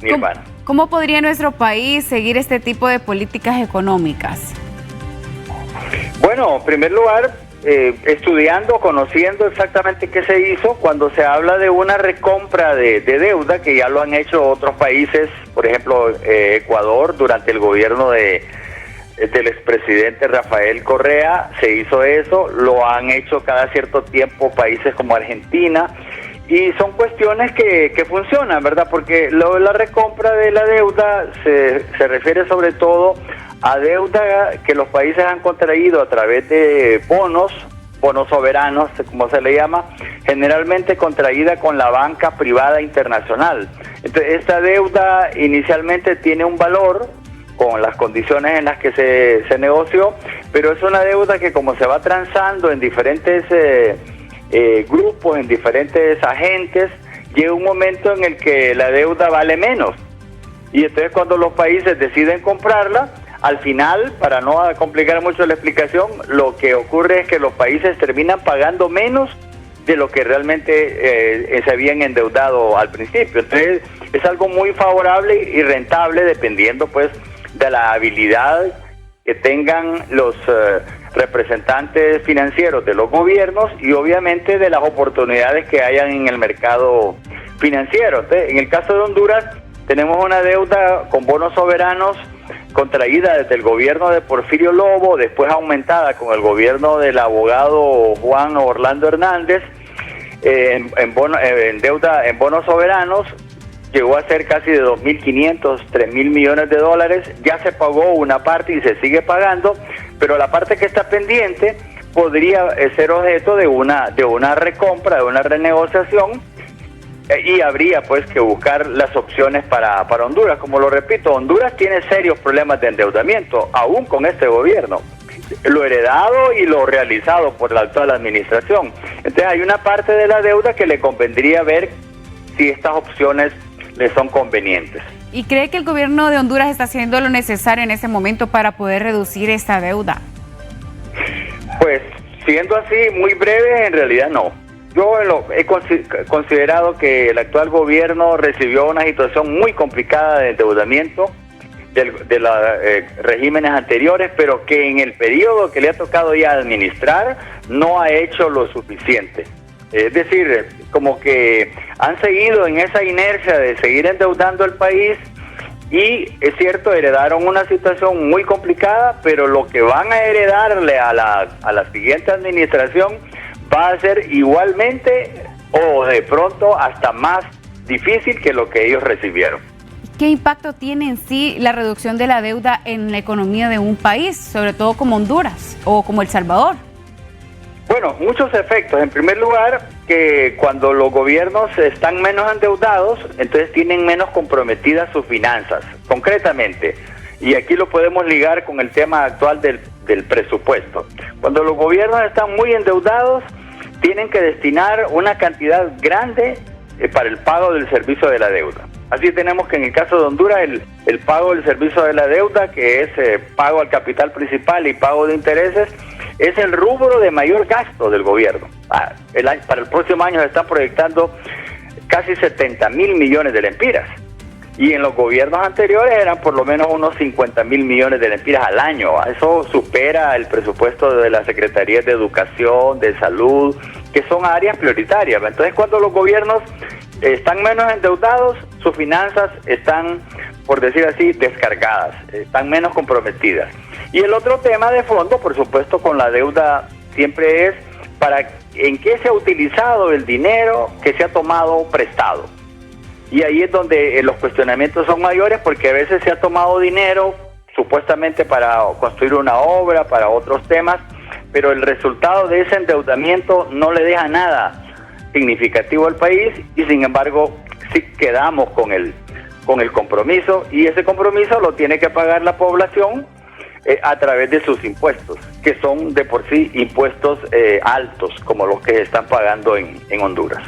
Nirvana. ¿Cómo podría nuestro país seguir este tipo de políticas económicas? Bueno, en primer lugar, estudiando, conociendo exactamente qué se hizo cuando se habla de una recompra de deuda, que ya lo han hecho otros países, por ejemplo, Ecuador, durante el gobierno del expresidente Rafael Correa, se hizo eso, lo han hecho cada cierto tiempo países como Argentina, y son cuestiones que funcionan, ¿verdad? Porque la recompra de la deuda se refiere sobre todo a deuda que los países han contraído a través de bonos soberanos, como se le llama, generalmente contraída con la banca privada internacional. Entonces, esta deuda inicialmente tiene un valor con las condiciones en las que se negoció, pero es una deuda que, como se va transando en diferentes grupos, en diferentes agentes, llega un momento en el que la deuda vale menos. Y entonces, cuando los países deciden comprarla, al final, para no complicar mucho la explicación, lo que ocurre es que los países terminan pagando menos de lo que realmente se habían endeudado al principio. Entonces, es algo muy favorable y rentable, dependiendo pues de la habilidad que tengan los representantes financieros de los gobiernos y obviamente de las oportunidades que hayan en el mercado financiero. Entonces, en el caso de Honduras, tenemos una deuda con bonos soberanos contraída desde el gobierno de Porfirio Lobo, después aumentada con el gobierno del abogado Juan Orlando Hernández, en bonos soberanos, llegó a ser casi de 2.500, 3.000 millones de dólares, ya se pagó una parte y se sigue pagando, pero la parte que está pendiente podría ser objeto de una recompra, de una renegociación, y habría pues que buscar las opciones para Honduras. Como lo repito, Honduras tiene serios problemas de endeudamiento, aún con este gobierno, lo heredado y lo realizado por la actual administración. Entonces hay una parte de la deuda que le convendría ver si estas opciones le son convenientes. ¿Y cree que el gobierno de Honduras está haciendo lo necesario en ese momento para poder reducir esta deuda? Pues siendo así muy breve, en realidad no. Yo he considerado que el actual gobierno recibió una situación muy complicada de endeudamiento de los regímenes anteriores, pero que en el periodo que le ha tocado ya administrar no ha hecho lo suficiente. Es decir, como que han seguido en esa inercia de seguir endeudando el país y, es cierto, heredaron una situación muy complicada, pero lo que van a heredarle a la siguiente administración va a ser igualmente o de pronto hasta más difícil que lo que ellos recibieron. ¿Qué impacto tiene en sí la reducción de la deuda en la economía de un país, sobre todo como Honduras o como El Salvador? Bueno, muchos efectos. En primer lugar, que cuando los gobiernos están menos endeudados, entonces tienen menos comprometidas sus finanzas, concretamente. Y aquí lo podemos ligar con el tema actual del presupuesto. Cuando los gobiernos están muy endeudados, tienen que destinar una cantidad grande para el pago del servicio de la deuda. Así tenemos que en el caso de Honduras, el pago del servicio de la deuda, que es pago al capital principal y pago de intereses, es el rubro de mayor gasto del gobierno. Para el próximo año se están proyectando casi 70.000 millones de lempiras. Y en los gobiernos anteriores eran por lo menos unos 50.000 millones de lempiras al año. Eso supera el presupuesto de las Secretarías de Educación, de Salud, que son áreas prioritarias. Entonces, cuando los gobiernos están menos endeudados, sus finanzas están, por decir así, descargadas, están menos comprometidas. Y el otro tema de fondo, por supuesto, con la deuda siempre es en qué se ha utilizado el dinero que se ha tomado prestado. Y ahí es donde los cuestionamientos son mayores, porque a veces se ha tomado dinero supuestamente para construir una obra, para otros temas, pero el resultado de ese endeudamiento no le deja nada significativo al país y sin embargo sí quedamos con el compromiso, y ese compromiso lo tiene que pagar la población a través de sus impuestos, que son de por sí impuestos altos como los que se están pagando en Honduras.